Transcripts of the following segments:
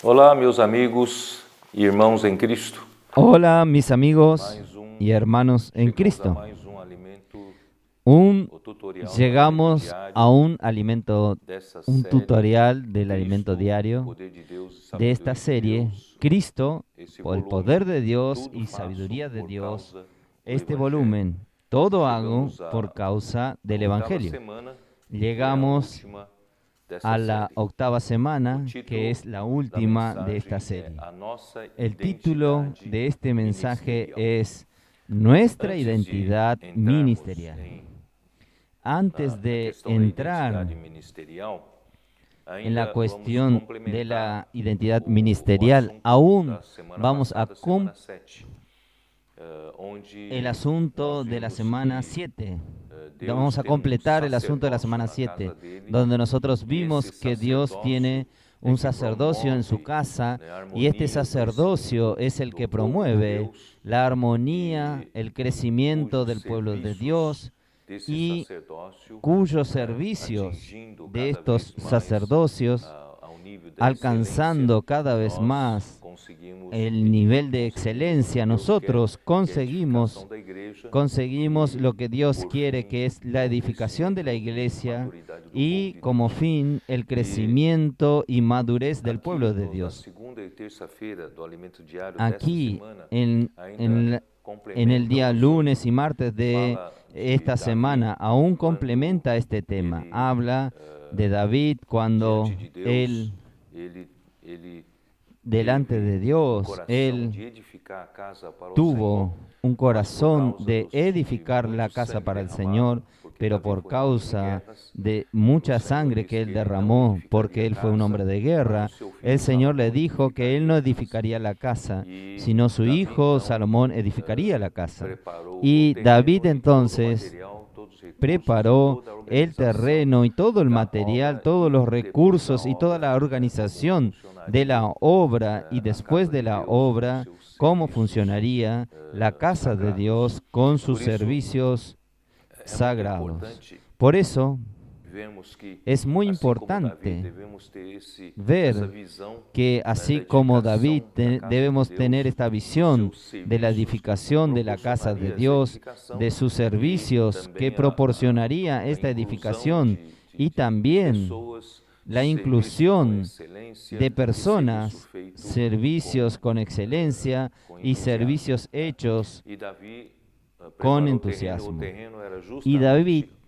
Olá, meus amigos e irmãos em Cristo. Hola, mis amigos y hermanos en Cristo. Mais um alimento, Un, o tutorial do llegamos alimento a un alimento, dessa un série tutorial del Cristo, alimento diario Poder de Deus e de Sabedoria esta de serie, Deus. Cristo, Esse o el volume, poder de Dios tudo y faço sabiduría de por Dios. causa do Este Evangelho. volumen, todo hago Chegamos por causa del oitava Evangelio. semana, Llegamos que foi a última dessa a la série. octava semana, O título que es la da última de mensagem esta é serie. A Nossa El título Identidade de este mensaje Ministerial. es Nuestra Antes de identidad entrarmos ministerial. Antes na de questão da entrar identidade ministerial, en la ainda cuestión vamos de complementar la identidad o ministerial, assunto aún da semana vamos a passada, semana 7, onde el asunto nós de la vimos semana que, 7. Deus Vamos a tem completar el asunto de la sacerdócio semana na 7, casa dele, donde nosotros e vimos esse que Dios sacerdócio tiene un que sacerdocio en su promove, casa, né, a y este harmonia, o sacerdocio crescimento es el do que povo de promueve Deus, la armonía, e el crecimiento cujos del pueblo de serviços Dios, desse y sacerdócio, cuyos servicios atingindo de cada estos vez mais sacerdocios, ao nível da alcanzando excelência, cada vez nós más conseguimos el nivel de conseguimos excelencia, o que Deus nosotros quer, que é a edificação conseguimos da igreja, lo que Dios por quiere, fim, que es la o edificación de la crescimento e iglesia, maturidade do povo y de como Deus. fin el crecimiento y madurez del Aqui, pueblo de na Dios. segunda e terça-feira do alimento diário dessa Aquí, semana, en ainda el día complementa o lunes y assunto, martes de fala de esta Davi, semana, aún quando complementa este tema. ele, Habla de David cuando diante de Deus, él, ele delante teve de Dios, coração él de edificar a casa para o tuvo Senhor, un mas por corazón causa de de edificar la muito casa sangue para el derramado, Señor, porque pero Davi por foi um homem de causa guerras, de o mucha Senhor sangre disse que que él ele não derramó, porque edificaria él fue un hombre de casa, mas guerra, o seu filho el Señor le Salomão dijo que él edificaria no a casa. edificaría la casa, E sino su Davi hijo então Salomón edificaría la casa. preparou o Y terreno David e todo o entonces material, todos os recursos e preparó toda a el organização terreno y todo el da material, obra todos e los depois da recursos y toda obra, la como organización de funcionaria la obra, y a después casa de de la Deus com obra, seus cómo serviços funcionaría la casa de sagrados. Dios con sus Por isso, servicios é muito sagrados. importante Por eso vemos que, es muy assim como Davi, importante devemos ter essa ver visão que da así como David edificação da casa de debemos Deus, tener esta dos visión seus de la serviços que edificación de la casa de proporcionaria essa Dios, edificação de sus e servicios que também proporcionaría a esta inclusão edificación, y de también pessoas, la serviços com inclusión excelência de e personas, serviço feito servicios con excelencia com y entusiasmo. servicios hechos E Davi con preparou o entusiasmo. terreno era Y David justamente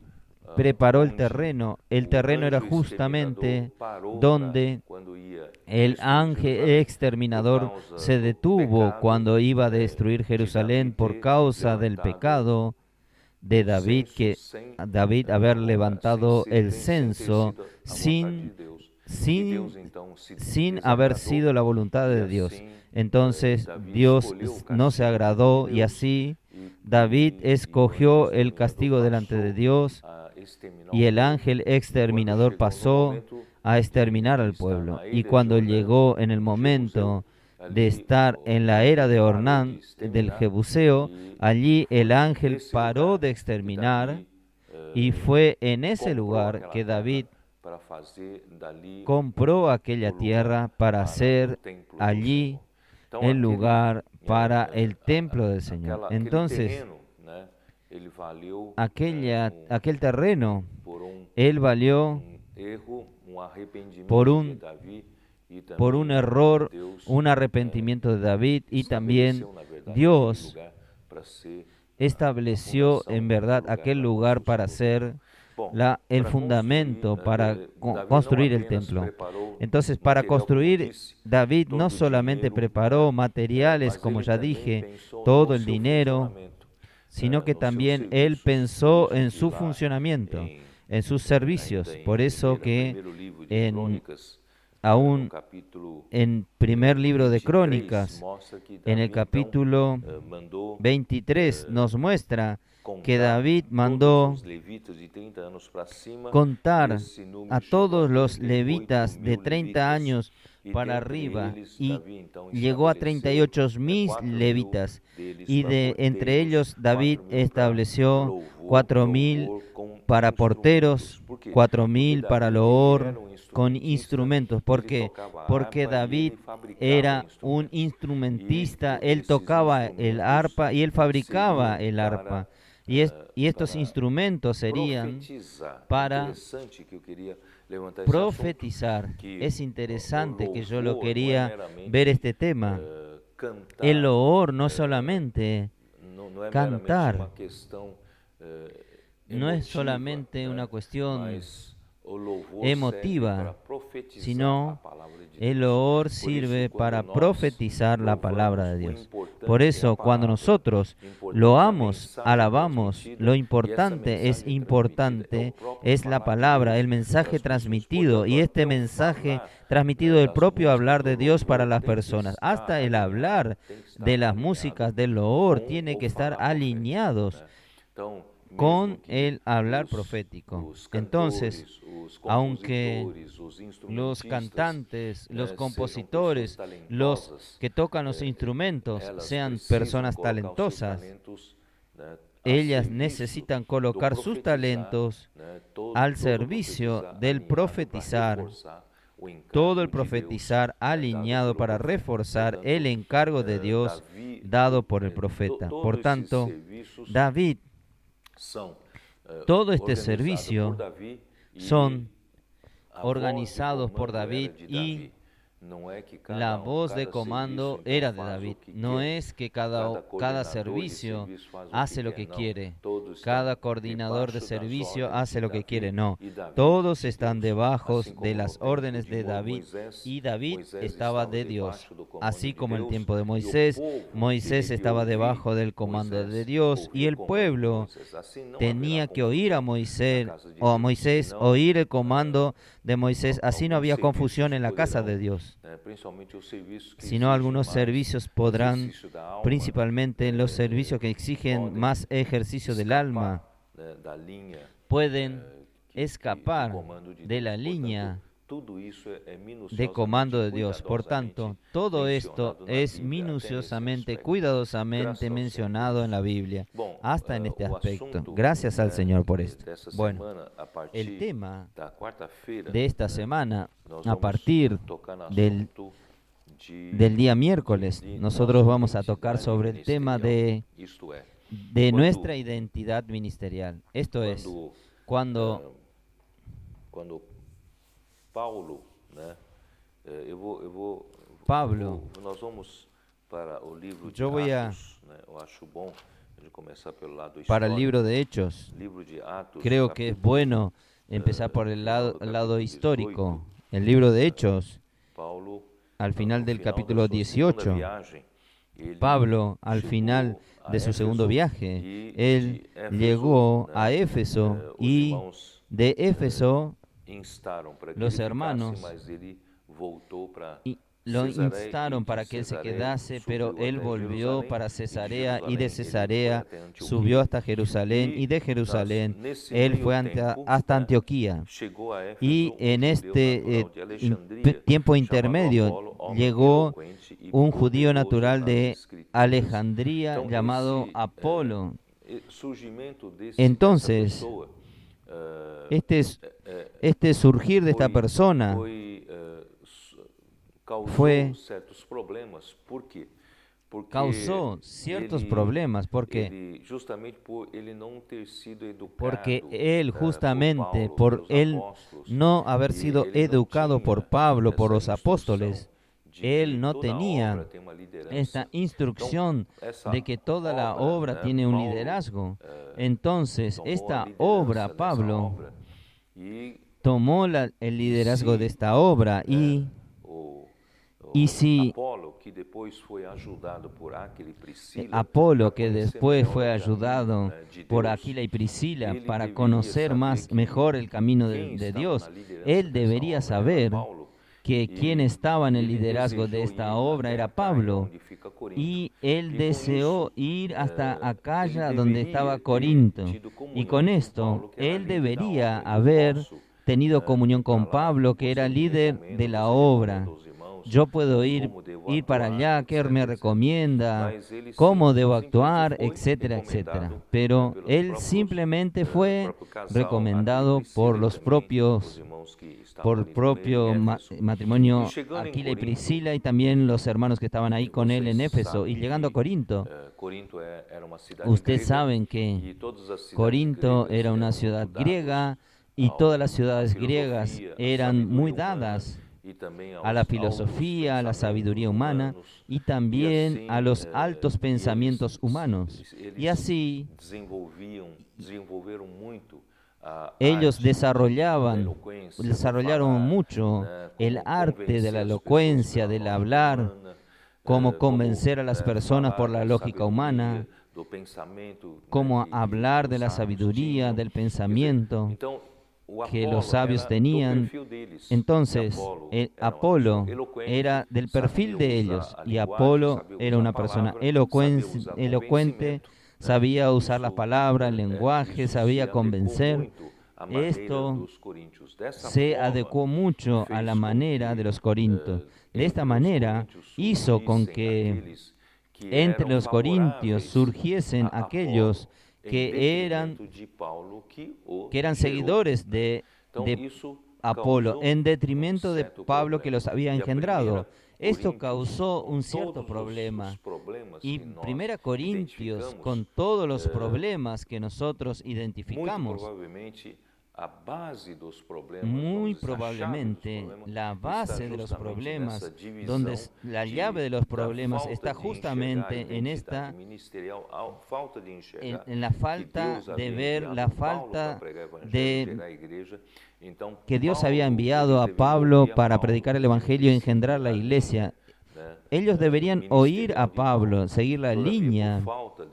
preparó el onde terreno. o El terreno era anjo justamente exterminador parou donde quando ia el destruir ángel Jerusalém exterminador por causa se do detuvo pecado cuando iba a de destruir Jerusalén Davi por ter causa del levantado pecado de o David, censo que sem David haber sem levantado ser- el sem ter censo sido a vontade de sin, Deus. E sin, Deus então se sin haber desagradou sido la voluntad e de Dios. assim Entonces Davi Dios escolheu o no se castigo agradó de y Deus, así e David o anjo escogió el exterminador castigo delante de passou Dios a exterminar y o el povo. ángel E quando exterminador chegou no pasó momento a exterminar de al estar pueblo. na Y ilha de cuando Jordão, llegó en el no momento Jebuseu, de ali estar en la era de parou de Ornán del exterminar Jebuseo, e allí el foi ángel nesse paró lugar de que exterminar, Davi y fue en ese comprou lugar aquela que terra David para fazer dali compró o aquella lugar tierra para para hacer o templo do allí Senhor. Então, el lugar para el a- templo del Señor. aquele Entonces, terreno, né, ele valeu aquel terreno, por él valió erro, arrependimento por de un, Davi e também por un error, Deus un arrepentimiento de David, y también estabeleceu, na verdade, Dios aquele lugar para ser estableció fundação en verdad daquele aquel para lugar para construir. ser Bom, el para fundamento construir, para Davi não construir el apenas templo. preparou Entonces, para material, como construir, disse, David todo no o solamente dinheiro, preparó materiales, mas como ele ya também dije, pensou todo no el seu dinero, funcionamento, sino que nos seus también él serviços. pensó Por en isso que su lá funcionamiento, em- en sus servicios. ainda em Por eso primeiro que livro de en, Crônicas, aún no capítulo en primer libro de 23, Crónicas, mostra que en el Davi, capítulo então, mandou 23, nos muestra que contar David todos mandó os levitas de 30 anos para cima, contar e esse número a chegou todos los 38.000 levitas de 30 levitas, años e para dentre arriba, eles, y Davi, então, llegó a estabeleceu 38.000 4.000 levitas, deles y para entre cordeiros, ellos David 4.000 para estableció louvor 4.000 com para porteros, Por quê? 4.000 para Porque loor, Davi era um con instrumentista, instrumentos. ¿Por ele qué? tocava Porque harpa e David ele fabricava era un instrumentos. instrumentista, E él esses tocaba el instrumentos arpa y él fabricaba seriam el arpa. para, Y estos para instrumentos serían profetizar. para Interessante que eu queria levantar esse assunto, profetizar. que Es interesante o que yo lo louvor não é quería ver meramente este tema. cantar, El loor no solamente não é meramente cantar, uma questão no es emotiva, solamente una né? cuestión Mas o louvor emotiva, serve para profetizar a sino palavra de el Deus. loor Por isso, sirve quando para nós profetizar la louvamos, palabra de o Dios. importante Por é a eso, cuando palavra, nosotros o importante é a loamos, mensagem alabamos, transmitida, lo e essa importante es mensagem transmitida é o importante, próprio es la falar de palabra, Deus el para mensaje as pessoas. transmitido, y Portanto, este até o mensaje falar, transmitido del das propio músicas hablar do de Dios para louvor las tem que personas, estar hasta el alinhado, hablar tem que estar de las alinhado músicas del loor com tiene o que estar falar profético, alineados né? Então, mesmo con que el hablar os profético. cantores, Entonces, os aunque compositores, os los instrumentistas, cantantes, los sejam pessoas compositores, los talentosas, que tocan los instrumentos elas sean precisam personas colocar os seus talentosas, talentos, né, a ellas serviço necesitan do colocar sus profetizar, talentos né, al todo servicio profetizar del alinhado para profetizar, reforçar o encargo todo el de Deus, profetizar né, dado alineado pelo para profeta. reforzar Portanto, el encargo de Dios Davi, dado por el profeta. todos Por esses tanto, serviços David, são todo este organizados servicio por Davi e son a organizados voz de por comando David era de y Davi. Não é que cada la voz de cada comando serviço, então, era de faz David. o que No quer. es que Cada cada coordenador de servicio serviço faz o hace que lo quer. que Não, quiere. todos estão Cada coordinador de debaixo das servicio ordens hace de lo que Davi, quiere. No. e Davi Todos de están Deus. debajo Assim como de no las tempo órdenes de David. Moisés, Y David Moisés estaba de Dios. debaixo do comando Así de como en el Deus, tiempo de e o Moisés, povo Moisés devia estaba ouvir debajo del comando de Moisés, Dios y ouvir el o comando de pueblo Moisés. Assim não tenía haverá que oír a confusão Moisés na casa de o a Deus, Moisés senão, oír el comando de Moisés. Así no alguns había confusión serviços en la casa de poderão, Dios. principalmente os serviços que Sino exigem algunos mais servicios podrán, exercício da alma, principalmente en los servicios que exigen podem más ejercicio del escapar, alma, da linha pueden de escapar comando de de la Deus. línea Portanto, tudo isso é de minuciosamente, comando de Dios. Por tanto, todo esto mencionado na es Bíblia, até nesse minuciosamente, aspecto. cuidadosamente Graças ao mencionado Senhor. en la Biblia, Bom, hasta en este o aspecto. assunto, Gracias al Señor por esto. dessa Bueno, semana, a el partir tema da quarta-feira, de esta semana, nós a vamos partir tocar no del assunto del día miércoles, de nosotros nossa vamos a tocar identidade sobre el tema ministerial. Isto é, de Cuando- nuestra identidad ministerial. Esto es, cuando quando Paulo, né? Pablo, Nós vamos para o livro de Eu vou a- Atos, né? Eu acho bom a gente começar pelo lado para el histórico. libro de Hechos, Livro de Atos, creo que es capítulo, bueno empezar por el final do lado capítulo histórico. 18. El libro de Hechos, Paulo, al final no del final capítulo da sua segunda 18, viagem, ele Pablo, al chegou final a de su segundo Éfeso viaje, e él de Éfeso, llegó né, a Éfeso os y irmãos de Éfeso instaram para que los ele hermanos ficasse, mas ele voltou para y lo Cesarea, instaron y de para que él se Cesarea quedase, subiu pero él até volvió Jerusalém, para e de Cesarea y Jerusalém de ele foi Cesarea até Antioquia. subió hasta Jerusalén y de Jerusalén él fue hasta Antioquía. Chegou a Éfeso, Y en judeu este natural de Alexandria, tiempo chamado intermedio Apolo, homem llegó eloquente e un judío poderoso natural nas de Escrituras. Alejandría Então, llamado esse, Apolo. surgimento dessa Entonces, pessoa, este surgir de esta foi- persona causou fue- certos problemas. Por quê? Porque causó ciertos ele- problemas. ¿Por qué? ele, justamente por ele não ter sido educado, Porque él justamente, por por Paulo, él pelos apóstolos, no haber e sido ele não educado tinha por Pablo, por essa los instrução apóstoles, de que él no toda tenía obra tem uma liderança. esta instrucción Então, essa de que toda la obra, obra tiene un Paulo, liderazgo. Entonces, tomou a esta liderança obra, nessa Pablo obra, e tomó el liderazgo Sí. de esta obra y o si Apolo, que depois foi ajudado por Aquila e Priscila, Apolo, para que conhecer después melhor fue o caminho, ayudado né, de por Deus. Aquila y Priscila Ele para deveria conocer saber más que mejor el camino quem de estava Dios, na liderança él dessa debería obra saber era Paulo, que e quien estaba en el ele liderazgo de desejou esta ir obra até era Acaia, Pablo, onde fica Corinto. y él E com deseó isso, ir hasta ele Acaya, donde deveria estaba ter Corinto, tido y comunhão con com esto Paulo, que era él líder da debería obra, e eu haber posso, tenido comunión ir pra con lá, Pablo, que você era me líder recomenda, de la você obra. recomenda aos irmãos, yo puedo ir para allá, ¿qué me recomienda? ¿Cómo debo actuar? Etcétera, etcétera. Pero él simplemente fue recomendado por el propio matrimonio Aquila y Priscila y también los hermanos que estaban ahí con él en Éfeso. Y llegando a Corinto, ustedes saben que Corinto era una ciudad griega y todas las ciudades griegas eran muy dadas a la filosofía, a la sabiduría humana y también a los altos pensamientos humanos. Y así ellos desarrollaron mucho el arte de la elocuencia, del hablar, cómo convencer a las personas por la lógica humana, cómo hablar de la sabiduría, del pensamiento que los sabios tenían. Entonces, Apolo era del perfil de ellos y Apolo era una persona elocuente, sabía usar las palabras, el lenguaje, sabía convencer. Esto se adecuó mucho a la manera de los corintios. De esta manera hizo con que entre los corintios surgiesen aquellos que eran seguidores de Apolo, en detrimento de Pablo que los había engendrado. Esto causó un cierto problema. Y 1 Corintios, con todos los problemas que nosotros identificamos, muy probablemente la base de los problemas, donde la llave de los problemas está justamente en la falta de ver, la falta de que Dios había enviado a Pablo para predicar el Evangelio y engendrar la iglesia. Ellos deberían oír a Pablo, seguir la línea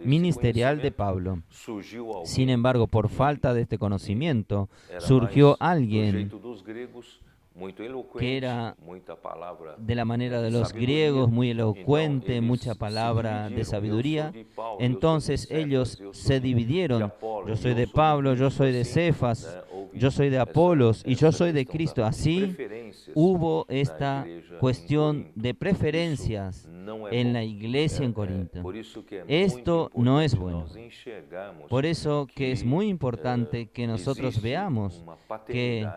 ministerial de Pablo. Sin embargo, por falta de este conocimiento, surgió alguien que era de la manera de los griegos, muy elocuente, mucha palabra de sabiduría. Entonces ellos se dividieron. Yo soy de Pablo, yo soy de Cefas, yo soy de Apolos y yo soy de Cristo. Así hubo esta cuestión de preferencias en la iglesia en Corinto. Esto no es bueno. Por eso que es muy importante que nosotros veamos que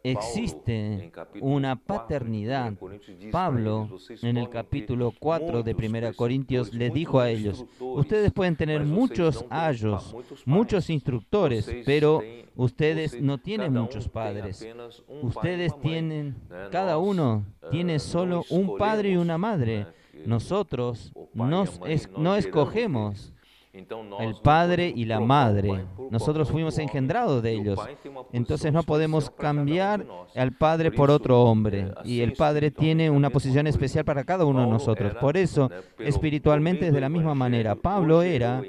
existe una paternidad. Pablo, en el capítulo 4 de 1 Corintios, le dijo a ellos: ustedes pueden tener muchos ayos, muchos instructores, pero ustedes no tienen muchos padres. Ustedes tienen, cada uno tiene solo un padre y una madre. Nosotros no escogemos el padre y la madre. Nosotros fuimos engendrados de ellos. Entonces no podemos cambiar al padre por otro hombre. Y el padre tiene una posición especial para cada uno de nosotros. Por eso, espiritualmente es de la misma manera. Pablo era,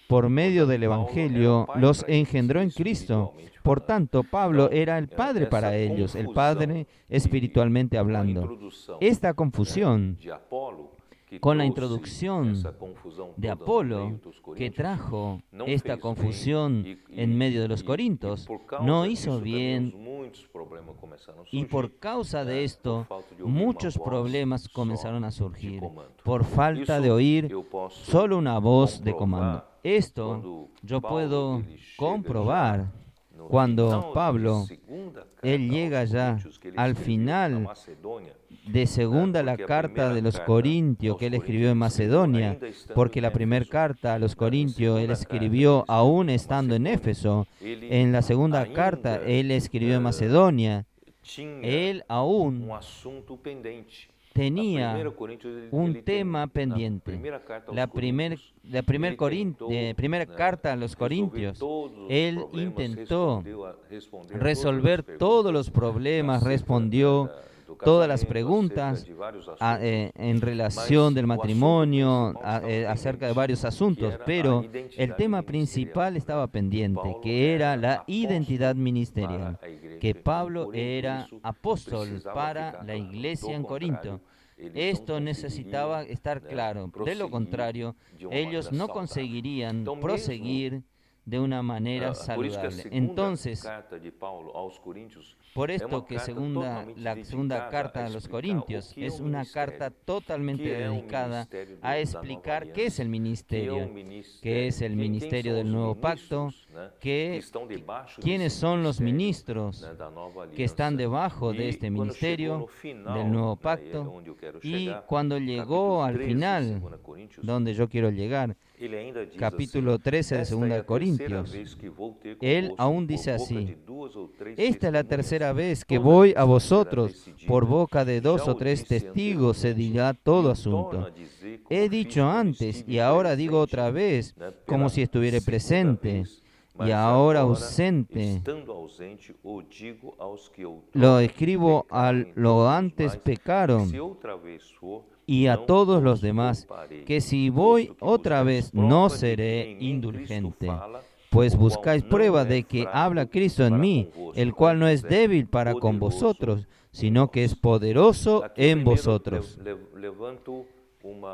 por medio del Evangelio, los engendró en Cristo. Por tanto, Pablo era el padre para ellos, el padre espiritualmente hablando. Esta confusión con la introducción de Apolo, que trajo esta confusión en medio de los corintios, no hizo bien, y por causa de esto muchos problemas comenzaron a surgir por falta de oír solo una voz de comando. Esto yo puedo comprobar cuando Pablo, él llega ya al final de segunda la carta de los Corintios que él escribió en Macedonia, porque la primera carta a los Corintios él escribió aún estando en Éfeso. En la segunda carta él escribió en Macedonia. Él aún tenía un tema pendiente. La primera carta a los Corintios, él intentó resolver todos los problemas, respondió todas las preguntas en relación del matrimonio, acerca de varios asuntos, pero el tema principal estaba pendiente, que era la identidad ministerial, que Pablo era apóstol para la iglesia en Corinto. Esto necesitaba estar claro. De lo contrario, ellos no conseguirían proseguir de una manera Por isso que a saludable. segunda Entonces, carta de Paulo aos Coríntios por é uma esto que carta totalmente la segunda dedicada carta a a los explicar Corintios o que é es o una ministério, carta totalmente que é o dedicada ministério a da nova explicar qué es aliança, el que é o ministerio, ministério, qué es el quem ministerio são del os nuevo pacto, ministros, né, que que, estão debaixo quiénes desse son los ministério, ministros né, da nova que están aliança. debajo de E este quando chegou ministerio no final, del nuevo né, pacto, onde eu quero y chegar, cuando llegó capítulo al 13, final, 2 Coríntios, donde yo quiero llegar, ele ainda diz capítulo assim: 13 de esta é 2 a terceira Corintios, vez que vou ter él convosco aún por dice boca así: de 2 ou 3 esta es la testemunhas. tercera vez que Toda voy vez a será vosotros, decidida. por boca de Já 2 o o 3 disse testigos se anteriormente, dirá e todo o asunto. torno a dizer como He fiz dicho quando antes estive y ahora digo presente, otra vez, né, como pela si estuviera segunda presente, vez, y mas ahora agora, ausente. estando ausente, o digo aos que Lo outrora escribo a pecaram em lo todos os antes mais, pecaron, que se outra vez for, y a não todos los os demás, pouparei, que si voy posto que otra buscais vez no prova de que seré em mim Cristo indulgente, fala, pues o qual buscáis não prueba é de que fraco habla Cristo en para mí, convosco, el cual no es antes é débil para con poderoso vosotros, em sino que es vós. poderoso Aqui eu en primeiro vosotros. levanto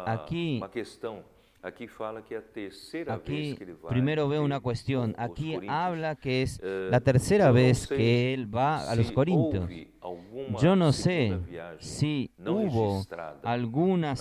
Aqui- uma questão. Aqui fala que é a terceira vez Aquí que ele vai primero veo ter una cuestión. com os Aquí coríntios. habla que es Eh, la tercera eu não vez sei que él va a los se Corintios. houve alguma Yo no segunda sé viagem si não hubo registrada algún na Bíblia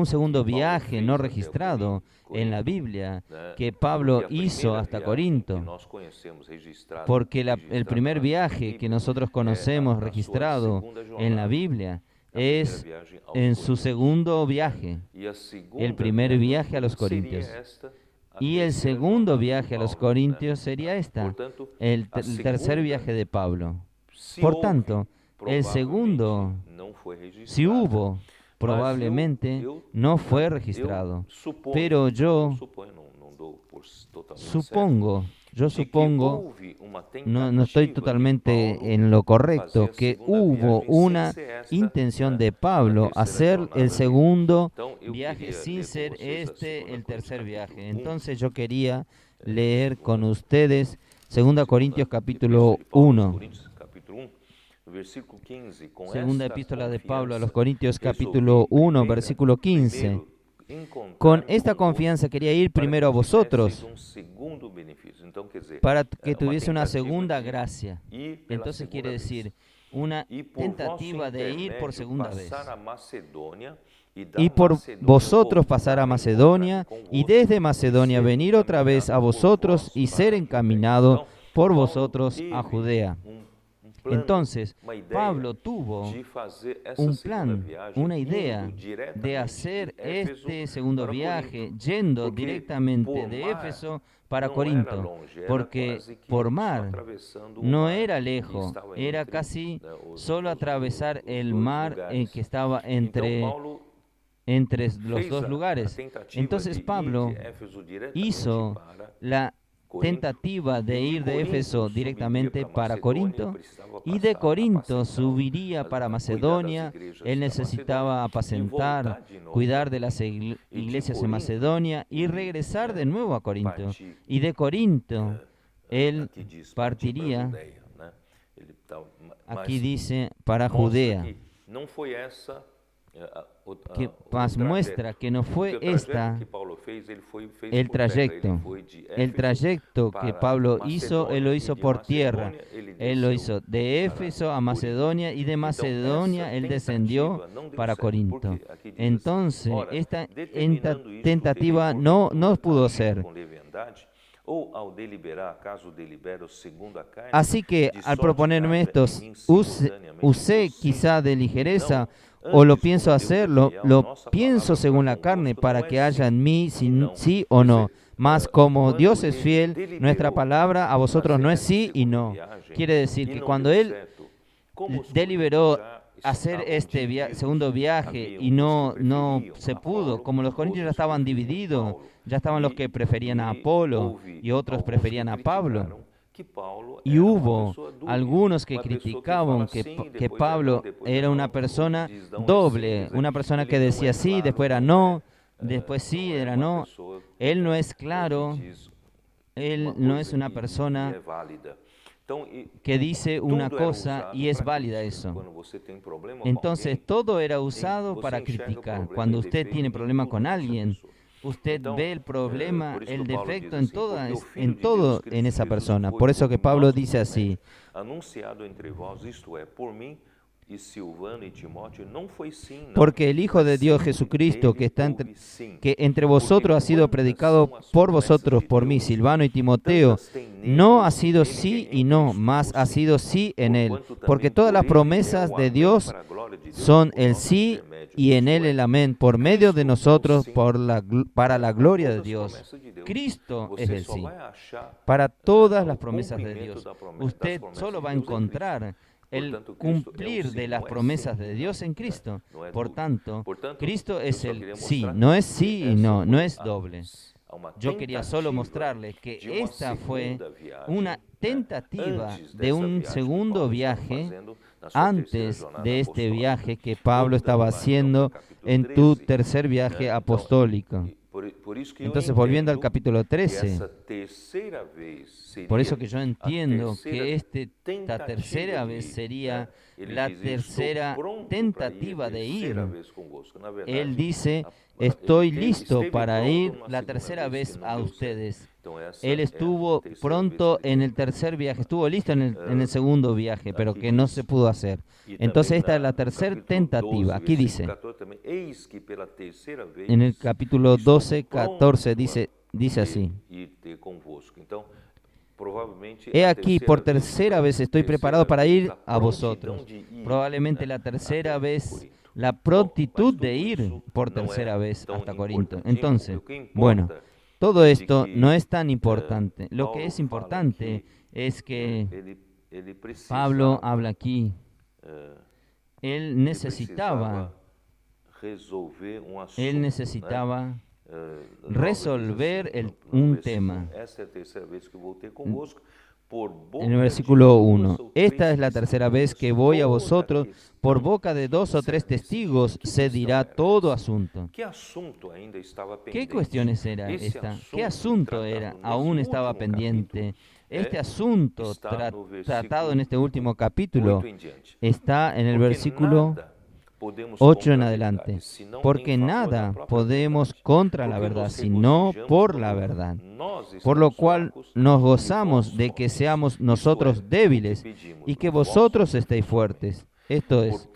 segundo que Paulo viaje fez no até registrado en la Corinto, Biblia né? que Pablo Porque a hizo primeira hasta viagem Corinto. que nós conhecemos registrada- Porque el registrada primer na viaje Bíblia que nosotros é conocemos a sua registrado segunda en la jornada, Biblia a primeira es viagem aos en su Coríntios. segundo viaje. E a segunda El primer viagem viaje a los seria Corintios. esta, a Y el terceira segundo jornada de viaje a los Paulo, né? Corintios sería esta, Portanto, el a tercer segunda, viaje de Pablo. se Por houve, tanto, el provavelmente segundo, não foi registrada. si hubo, Mas probablemente eu no fue eu registrado. suponho, Pero yo suponho, não dou por totalmente supongo, yo certo, de que supongo, houve uma no estoy tentativa de totalmente Paulo en lo de correcto, fazer a que segunda hubo viagem sem una ser esta, intención né, de Pablo a terceira hacer jornada el dele. segundo Então, eu viaje queria sin ler com ser vocês a este 2 el tercer Coríntios viaje. capítulo 1, Entonces yo quería leer con ustedes 2 Corintios capítulo Epístola de Paulo aos 1. Coríntios, capítulo 1, versículo 15. Com Segunda esta epístola de Pablo a confiança, los Corintios resolvi capítulo 1, primeiro versículo 15. encontrar Con esta convosco confianza quería ir para primero a que vosotros, tivesseis segundo benefício. Então, quer dizer, para que uma tuviese una tentativa segunda de gracia. ir pela Entonces quiere segunda vez. decir una E por tentativa vosso de ir por intermédio segunda vez. passar a Macedônia e da Y por Macedônia vosotros voltar pasar a encontrar-me Macedonia, y convosco, desde e Macedonia ser venir otra vez a encaminhado por vosotros vós y para ser Judéia. encaminado Então, por Paulo vosotros teve a Judea. plano, Entonces, uma ideia Pablo tuvo de fazer essa un segunda plan, viagem, una idea indo diretamente de hacer de Éfeso este segundo para viaje Corinto, yendo porque directamente por de mar Éfeso para não era Corinto, longe, era porque quase que por só mar atravessando o no mar era que lejos, estava era entre, casi né, solo atravesar el dois mar lugares. que estaba Então, entre Paulo los fez dos a lugares. tentativa Entonces de ir Pablo de Éfeso diretamente hizo para la Corinto, tentativa de e ir de Corinto Éfeso subiria directamente para Macedônia, Corinto, precisava y de passar Corinto apacentando, subiría para cuidar das Macedonia. igrejas Él da necesitaba Macedônia, e apacentar, voltar de novo cuidar a de las Corinto. E de iglesias en Corinto, Macedonia y ele, regresar né, de nuevo a Corinto. partir, Y de Corinto él aqui diz partir para partiría, Judéia, né? Ele tá, aquí mas dice, para mostra Judea, que não foi essa que más muestra que no fue esta el trayecto que Pablo hizo, él lo hizo por tierra. Él lo hizo de Éfeso a Macedonia y de Macedonia él descendió para Corinto. Entonces, esta tentativa no pudo ser. Así que al proponerme esto, usé quizá de ligereza o lo pienso hacerlo, lo pienso según la carne para que haya en mí sí o no. Mas como Dios es fiel, nuestra palabra a vosotros no es sí y no. Quiere decir que cuando Él deliberó hacer este segundo viaje y no se pudo, como los corintios ya estaban divididos, ya estaban los que preferían a Apolo y otros preferían a Pablo. Y hubo algunos que criticaban que Pablo era una persona doble, una persona que decía sí, después era no, después sí, era no. Él no es claro, él no es una persona que dice una cosa y es válida eso. Entonces todo era usado para criticar. Cuando usted tiene problema con alguien, usted ve el problema, el defecto en todo en esa persona. Por eso que Pablo dice así: porque el Hijo de Dios Jesucristo que entre vosotros ha sido predicado por vosotros, por mí, Silvano y Timoteo, no ha sido sí y no, mas ha sido sí en él, porque todas las promesas de Dios son el sí y en él el amén, por medio de nosotros, para la gloria de Dios. Cristo es el sí para todas las promesas de Dios. Usted solo va a encontrar el cumplir de las promesas de Dios en Cristo. Por tanto, Cristo es el sí, no es sí y no, no es doble. Yo quería solo mostrarles que esta fue una tentativa de un segundo viaje antes de este viaje que Pablo estaba haciendo en tu tercer viaje apostólico. Entonces, volviendo al capítulo 13, por eso que yo entiendo que esta tercera vez sería la tercera tentativa de ir. Él dice: estoy listo para ir la tercera vez a ustedes. Él estuvo pronto en el tercer viaje, estuvo listo en el segundo viaje, pero que no se pudo hacer. Entonces esta es la tercera tentativa. Aquí dice, en el capítulo 12, 14, dice así: he aquí, por tercera vez estoy preparado para ir a vosotros. Probablemente la tercera vez, la prontitud de ir por tercera vez hasta Corinto. Entonces, bueno, todo esto no es tan importante. Lo que es importante es que Pablo habla aquí. Él necesitaba resolver un tema. En el versículo 1, esta es la tercera vez que voy a vosotros, por boca de 2 o 3 testigos se dirá todo asunto. ¿Qué cuestiones era esta? ¿Qué asunto era? Aún estaba pendiente. Este asunto tratado en este último capítulo está en el versículo 8 en adelante, porque nada podemos contra la verdad, sino por la verdad. Por lo cual nos gozamos de que seamos nosotros débiles y que vosotros estéis fuertes. Esto es,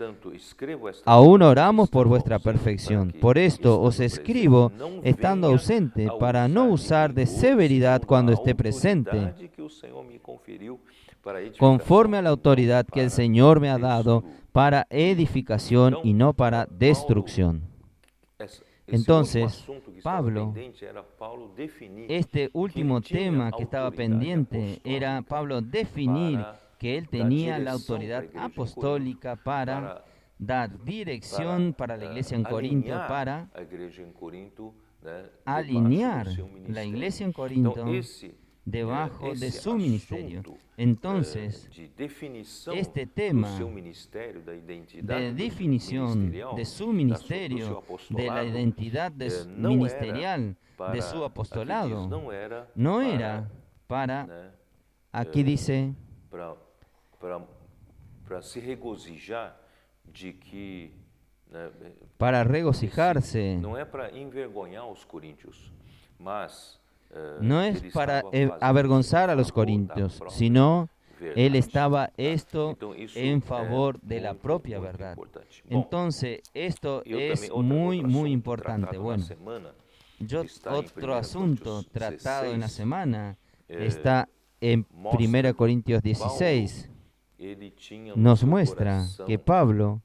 aún oramos por vuestra perfección. Por esto os escribo estando ausente, para no usar de severidad cuando esté presente, conforme a la autoridad que el Señor me ha dado para edificación y no para destrucción. Entonces, Pablo, este último tema que estaba pendiente era Pablo definir que él tenía la autoridad apostólica para dar dirección para la iglesia en Corinto, para alinear la iglesia en Corinto debajo de su ministerio. Entonces, este tema de definición de su ministerio, de la identidad ministerial de su apostolado, no era para, aquí dice, para regocijarse, no es para avergonzar a los corintios, sino él estaba en favor de la propia verdad. Entonces, esto es muy, muy importante. Bueno, otro asunto tratado en la semana está en 1 Corintios 16. Nos muestra que Pablo,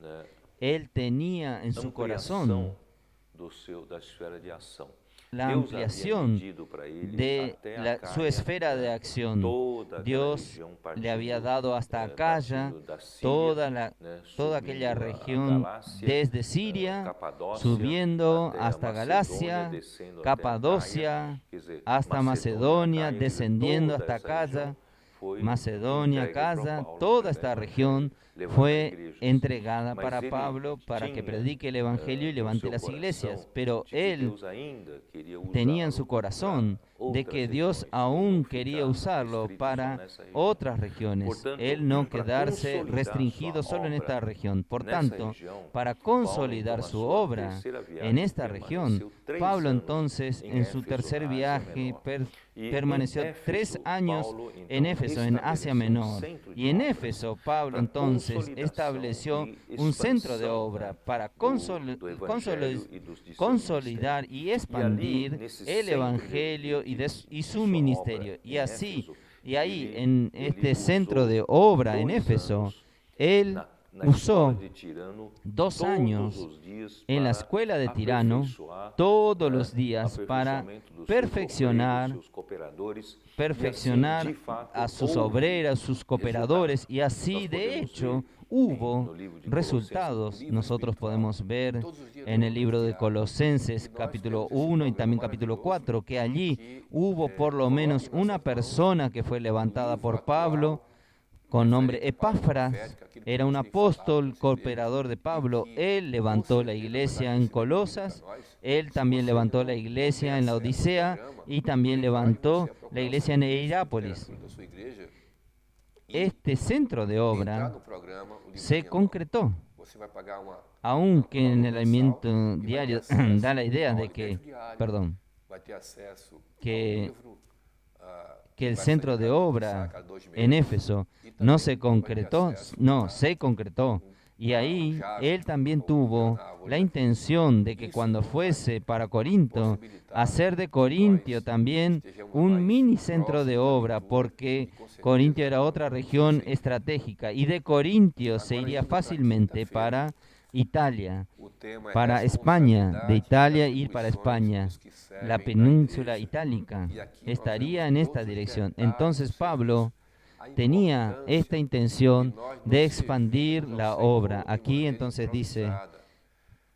él tenía en su corazón la ampliación de su esfera de acción. Dios le había dado hasta Acaya, toda aquella región, desde Siria, subiendo hasta Galacia, Capadocia, hasta Macedonia, descendiendo hasta Acaya, Macedonia, Acaya, toda esta región fue entregada para Pablo para que predique el Evangelio y levante las iglesias. Pero él tenía en su corazón de que Dios aún quería usarlo para otras regiones. Él no quedarse restringido solo en esta región. Por tanto, para consolidar su obra en esta región, Pablo entonces en su tercer viaje permaneció 3 años en Éfeso, en Asia Menor. Y en Éfeso, Pablo entonces estableció un centro de obra para consolidar y expandir el Evangelio y su ministerio. Y ahí, en este centro de obra en Éfeso, él usó 2 años en la escuela de Tirano todos los días para perfeccionar a sus obreros, sus cooperadores, y así de hecho hubo resultados. Nosotros podemos ver en el libro de Colosenses capítulo 1 y también capítulo 4 que allí hubo por lo menos una persona que fue levantada por Pablo con nombre Epáfras. Era un apóstol, cooperador de Pablo. Él levantó la iglesia en Colosas, él también levantó la iglesia en la Odisea y también levantó la iglesia en Hierápolis. Este centro de obra se concretó, aunque en el alimento diario da la idea de que el centro de obra en Éfeso no se concretó, se concretó. Y ahí él también tuvo la intención de que cuando fuese para Corinto, hacer de Corintio también un mini centro de obra, porque Corintio era otra región estratégica, y de Corintio se iría fácilmente para Italia, para España, de Italia ir para España. La península itálica estaría en esta dirección. Entonces Pablo tenía esta intención de expandir la obra. Aquí entonces dice,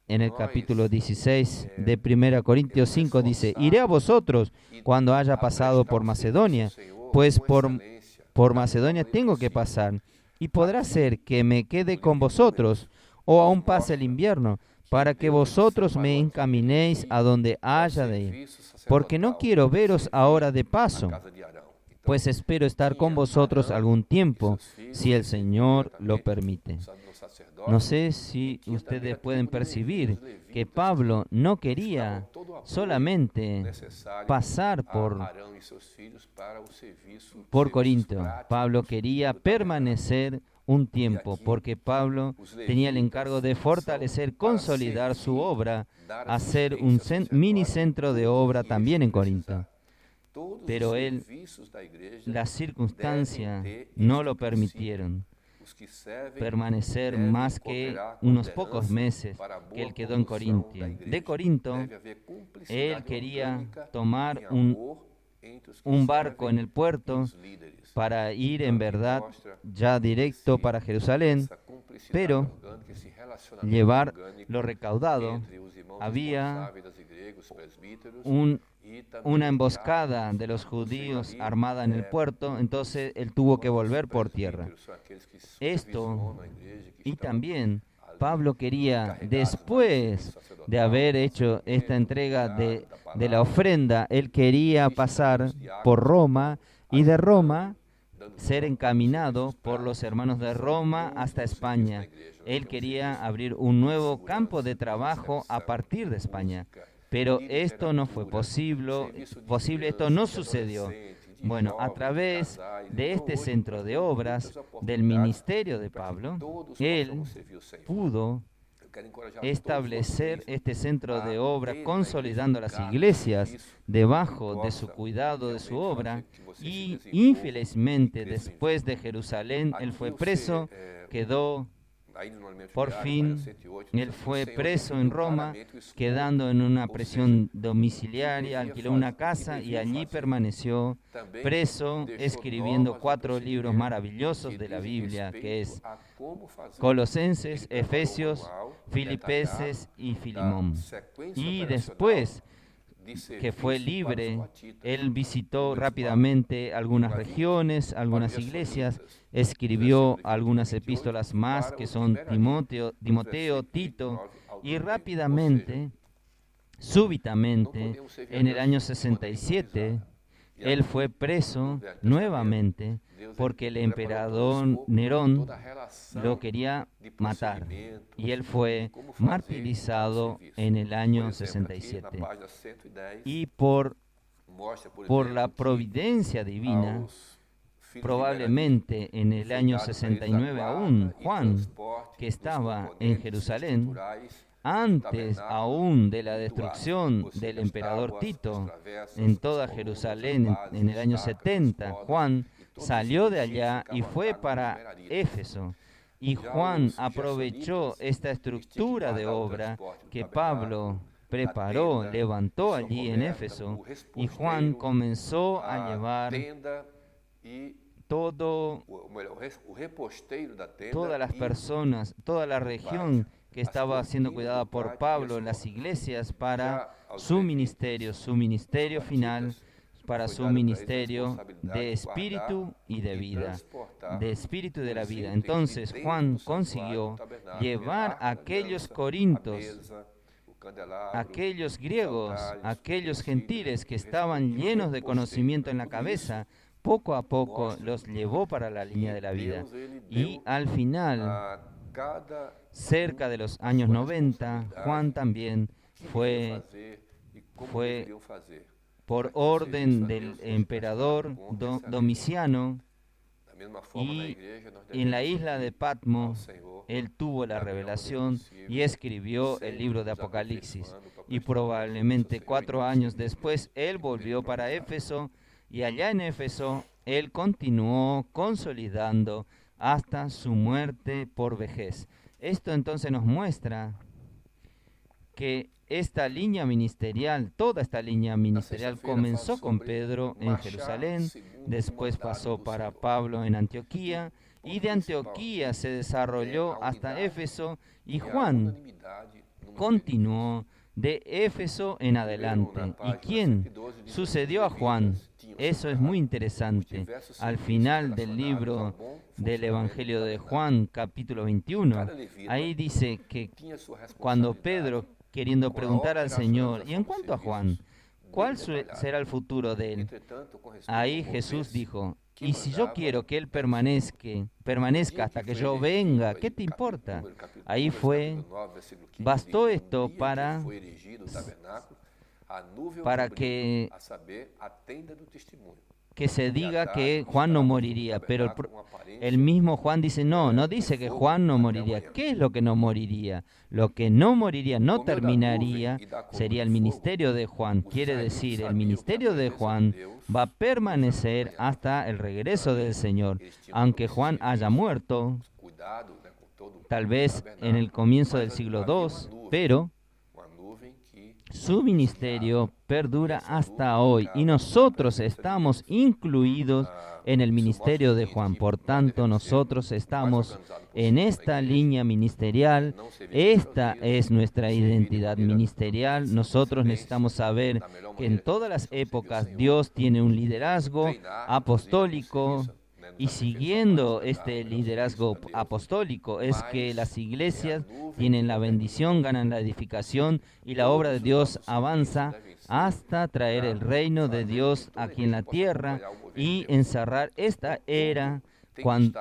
en el capítulo 16 de 1 Corintios 5, dice: iré a vosotros cuando haya pasado por Macedonia, pues por Macedonia tengo que pasar, y podrá ser que me quede con vosotros, o aún pase el invierno, para que vosotros me encaminéis a donde haya de ir, porque no quiero veros ahora de paso, pues espero estar con vosotros algún tiempo, si el Señor lo permite. No sé si ustedes pueden percibir que Pablo no quería solamente pasar por Corinto. Pablo quería permanecer un tiempo, porque Pablo tenía el encargo de fortalecer, consolidar su obra, hacer un mini centro de obra también en Corinto. Pero las circunstancias no lo permitieron permanecer más que unos pocos meses que él quedó en Corinto. De Corinto, él quería tomar un barco en el puerto para ir en verdad ya directo para Jerusalén, pero llevar lo recaudado. Había una emboscada de los judíos armada en el puerto, entonces él tuvo que volver por tierra. Y también Pablo quería, después de haber hecho esta entrega de la ofrenda, él quería pasar por Roma y de Roma ser encaminado por los hermanos de Roma hasta España. Él quería abrir un nuevo campo de trabajo a partir de España. Pero esto no fue posible, esto no sucedió. Bueno, a través de este centro de obras, del ministerio de Pablo, él pudo establecer este centro de obra, consolidando las iglesias debajo de su cuidado, de su obra, y infelizmente después de Jerusalén, él fue preso, por fin, él fue preso en Roma, quedando en una prisión domiciliaria, alquiló una casa y allí permaneció preso, escribiendo 4 libros maravillosos de la Biblia, que es Colosenses, Efesios, Filipenses y Filemón. Y después que fue libre, él visitó rápidamente algunas regiones, algunas iglesias, escribió algunas epístolas más que son Timoteo, Tito, y rápidamente, súbitamente, en el año 67, Él fue preso nuevamente porque el emperador Nerón lo quería matar y él fue martirizado en el año 67. Y por la providencia divina, probablemente en el año 69 aún, Juan, que estaba en Jerusalén, antes aún de la destrucción del emperador Tito en toda Jerusalén en el año 70, Juan salió de allá y fue para Éfeso. Y Juan aprovechó esta estructura de obra que Pablo preparó, levantó allí en Éfeso, y Juan comenzó a llevar todas las personas, toda la región que estaba siendo cuidada por Pablo en las iglesias para su ministerio final, para su ministerio de espíritu y de vida, de espíritu y de la vida. Entonces Juan consiguió llevar a aquellos corintios, aquellos griegos, aquellos gentiles que estaban llenos de conocimiento en la cabeza, poco a poco los llevó para la línea de la vida. Y al final, cerca de los años 90, Juan también fue por orden del emperador Domiciano, y en la isla de Patmo él tuvo la revelación y escribió el libro de Apocalipsis. Y probablemente 4 años después él volvió para Éfeso, y allá en Éfeso él continuó consolidando hasta su muerte por vejez. Esto entonces nos muestra que esta línea ministerial, toda esta línea ministerial comenzó con Pedro en Jerusalén, después pasó para Pablo en Antioquía, y de Antioquía se desarrolló hasta Éfeso, y Juan continuó de Éfeso en adelante. ¿Y quién sucedió a Juan? Eso es muy interesante. Al final del libro del Evangelio de Juan, capítulo 21, ahí dice que cuando Pedro, queriendo preguntar al Señor, y en cuanto a Juan, ¿cuál será el futuro de él? Ahí Jesús dijo, y si yo quiero que él permanezca hasta que yo venga, ¿qué te importa? Ahí bastó esto para que se diga que Juan no moriría, pero el mismo Juan dice, no dice que Juan no moriría. ¿Qué es lo que no moriría? Lo que no moriría, no terminaría, sería el ministerio de Juan. Quiere decir, el ministerio de Juan va a permanecer hasta el regreso del Señor. Aunque Juan haya muerto, tal vez en el comienzo del siglo II, pero su ministerio perdura hasta hoy y nosotros estamos incluidos en el ministerio de Juan. Por tanto, nosotros estamos en esta línea ministerial. Esta es nuestra identidad ministerial. Nosotros necesitamos saber que en todas las épocas Dios tiene un liderazgo apostólico. Y siguiendo este liderazgo apostólico es que las iglesias tienen la bendición, ganan la edificación y la obra de Dios avanza hasta traer el reino de Dios aquí en la tierra y encerrar esta era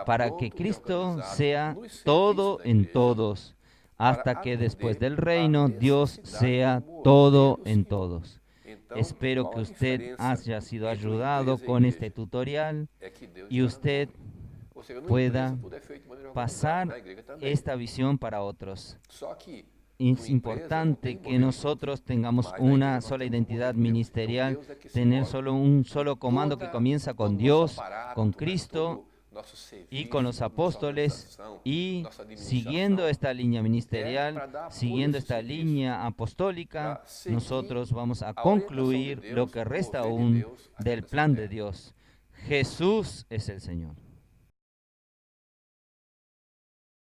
para que Cristo sea todo en todos, hasta que después del reino Dios sea todo en todos. Espero que usted haya sido ayudado con este tutorial y usted pueda pasar esta visión para otros. Es importante que nosotros tengamos una sola identidad ministerial, tener solo un solo comando que comienza con Dios, con Cristo y con los apóstoles, y siguiendo esta línea ministerial, siguiendo esta línea apostólica, nosotros vamos a concluir lo que resta aún del plan de Dios. Jesús es el Señor.